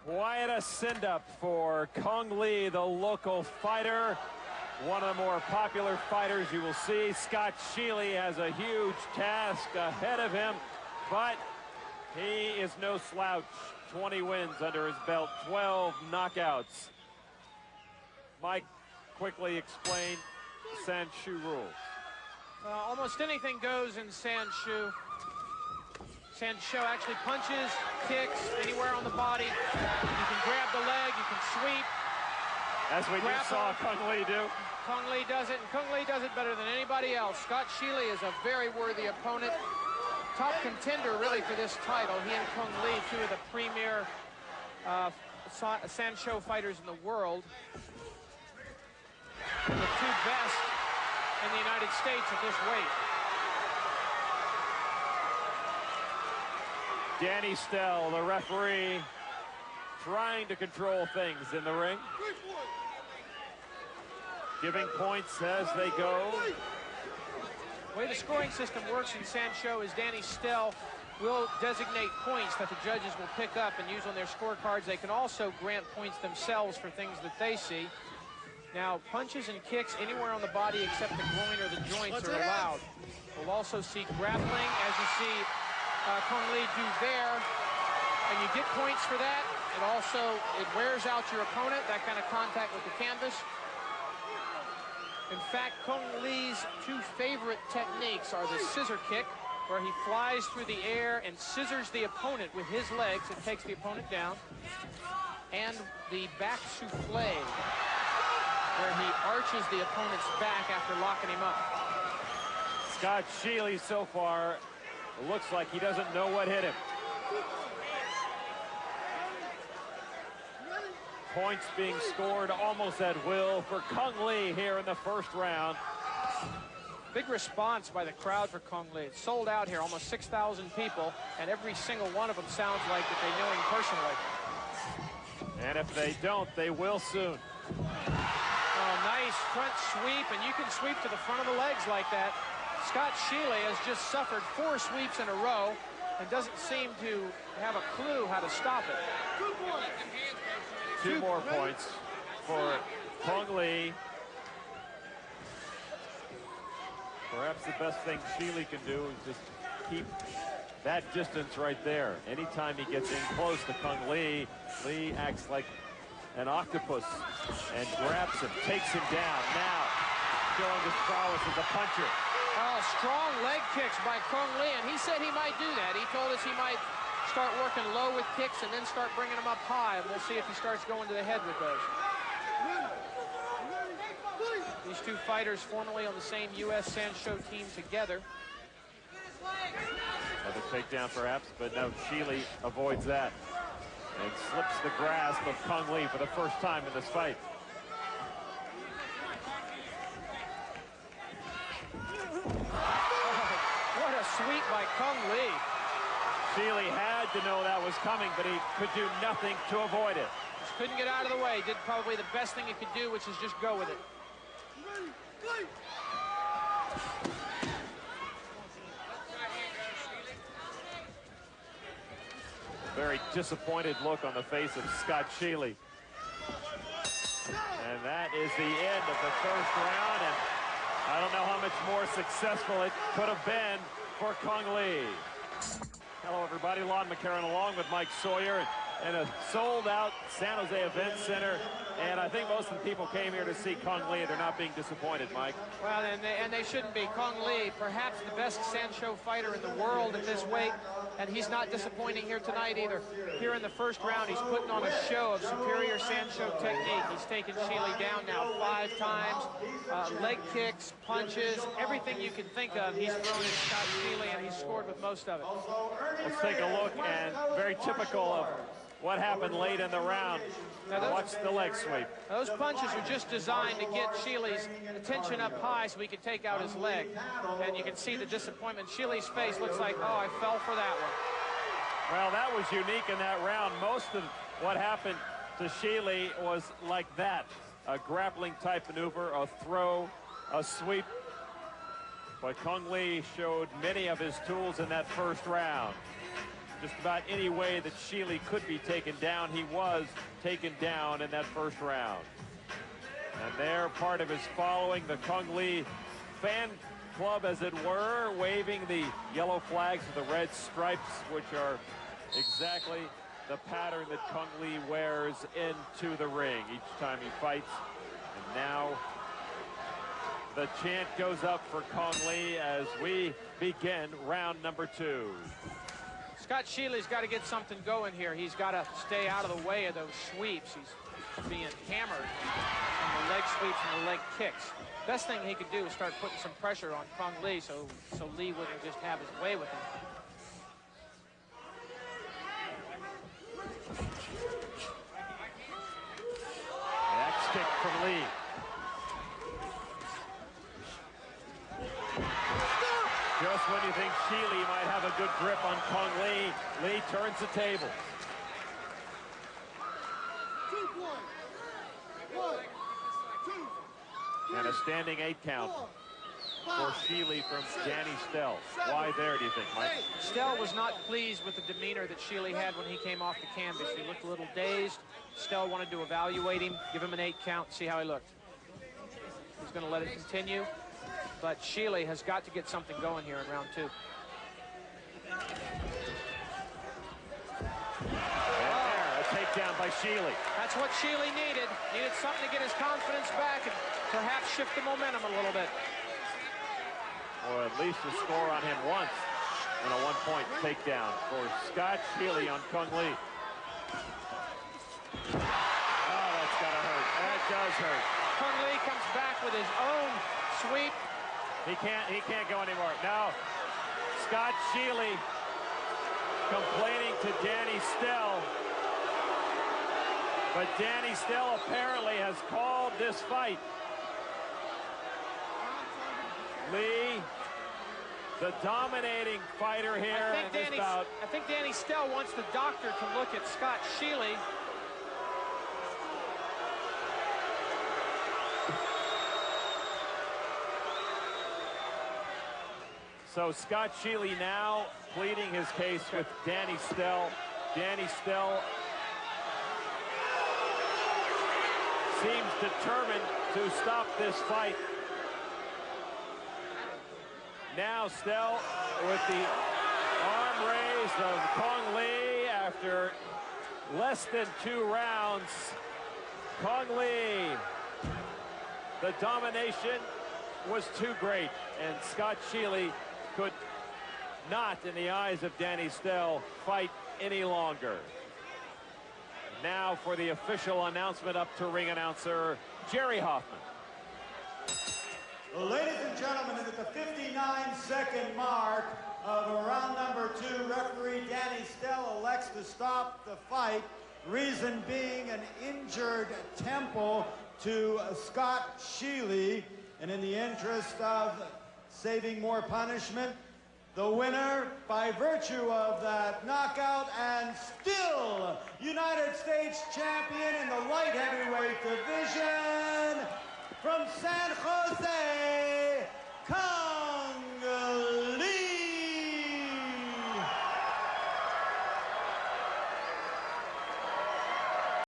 Quite a send-up for Cung Lee, the local fighter. One of the more popular fighters you will see. Scott Sheely has a huge task ahead of him, but he is no slouch. 20 wins under his belt, 12 knockouts. Mike, quickly explain the Sanshou rules. Almost anything goes in Sanshou. Sanshou actually punches, kicks, anywhere on the body. You can grab the leg, you can sweep. As we just saw Cung Lee do. Cung Lee does it, and Cung Lee does it better than anybody else. Scott Sheely is a very worthy opponent. Top contender, really, for this title. He and Cung Lee, two of the premier Sanshou fighters in the world. The two best in the United States at this weight. Danny Stell, the referee, trying to control things in the ring. Giving points as they go. The way the scoring system works in Sanshou is Danny Stell will designate points that the judges will pick up and use on their scorecards. They can also grant points themselves for things that they see. Now, punches and kicks anywhere on the body except the groin or the joints are allowed. We'll also see grappling, as you see Cung Lee do there, and you get points for that. It wears out your opponent, that kind of contact with the canvas. In fact, Cung Lee's two favorite techniques are the scissor kick, where he flies through the air and scissors the opponent with his legs. It takes the opponent down. And the back souffle, where he arches the opponent's back after locking him up. Scott Sheely so far looks like he doesn't know what hit him. Points being scored almost at will for Cung Lee here in the first round. Big response by the crowd for Cung Lee. It's sold out here, almost 6,000 people, and every single one of them sounds like that they know him personally. And if they don't, they will soon. Oh, nice front sweep, and you can sweep to the front of the legs like that. Scott Sheely has just suffered 4 sweeps in a row and doesn't seem to have a clue how to stop it. 2 more points for Cung Lee. Perhaps the best thing Sheely can do is just keep that distance right there. Anytime he gets in close to Cung Lee, Lee acts like an octopus and grabs him, takes him down. Now, showing his prowess as a puncher. Oh, strong leg kicks by Cung Lee, and he said he might do that. He told us he might start working low with kicks and then start bringing them up high, and we'll see if he starts going to the head with those. These two fighters formerly on the same U.S. Sanshou team together. Another takedown perhaps, but no, Sheely avoids that and slips the grasp of Cung Lee for the first time in this fight. What a sweep by Cung Lee. Sheely had to know that was coming, but he could do nothing to avoid it. Just couldn't get out of the way. Did probably the best thing he could do, which is just go with it. Very disappointed look on the face of Scott Sheely. And that is the end of the first round, and I don't know how much more successful it could have been for Cung Lee. Hello, everybody. Lon McCarron along with Mike Sawyer in a sold-out San Jose Event Center. And I think most of the people came here to see Cung Lee. They're not being disappointed, Mike. Well, and they shouldn't be. Cung Lee, perhaps the best Sanshou fighter in the world at this weight, and he's not disappointing here tonight either. Here in the first round, he's putting on a show of superior Sanshou technique. He's taken Sheely down now 5 times. Leg kicks, punches, everything you can think of, he's thrown at Scott Sheely, and he's scored with most of it. Let's take a look, and very typical of what happened late in the round. Now watch the leg sweep. Those punches are just designed to get Sheely's attention up high so he can take out his leg. And you can see the disappointment. Sheely's face looks like, oh, I fell for that one. Well, that was unique in that round. Most of what happened to Sheely was like that. A grappling type maneuver, a throw, a sweep. But Cung Lee showed many of his tools in that first round. just about any way that Sheely could be taken down. He was taken down in that first round. And they're part of his following, the Cung Le fan club, as it were, waving the yellow flags with the red stripes, which are exactly the pattern that Cung Le wears into the ring each time he fights. And now the chant goes up for Cung Le as we begin round number 2. Scott Sheely's got to get something going here. He's got to stay out of the way of those sweeps. He's being hammered on the leg sweeps and the leg kicks. Best thing he could do is start putting some pressure on Cung Le so Lee wouldn't just have his way with him. Next kick from Lee. Just when you think Sheely might have a good grip on Cung Le, Lee turns the table. 2, 1, 2, And a standing 8 count for Sheely from Danny Stell. Why there, do you think, Mike? Stell was not pleased with the demeanor that Sheely had when he came off the canvas. He looked a little dazed. Stell wanted to evaluate him, give him an 8 count, see how he looked. He's going to let it continue. But Sheely has got to get something going here in round 2. And there, a takedown by Sheely. That's what Sheely needed. Needed something to get his confidence back and perhaps shift the momentum a little bit. Or at least a score on him once in a 1-point takedown for Scott Sheely on Cung Le. Oh, that's gotta hurt. That does hurt. Cung Le comes back with his own sweep. He can't go anymore. Now, Scott Sheely complaining to Danny Stell. But Danny Stell apparently has called this fight. Lee, the dominating fighter here in this bout. I think Danny Stell wants the doctor to look at Scott Sheely. So Scott Sheely now pleading his case with Danny Stell. Danny Stell seems determined to stop this fight. Now Stell with the arm raised of Cung Le after less than 2 rounds. Cung Le, the domination was too great, and Scott Sheely could not, in the eyes of Danny Stell, fight any longer. Now for the official announcement, up to ring announcer Jerry Hoffman. Ladies and gentlemen, at the 59-second mark of round number 2, referee Danny Stell elects to stop the fight, reason being an injured temple to Scott Sheely, and in the interest of saving more punishment, the winner by virtue of that knockout and still United States champion in the light heavyweight division,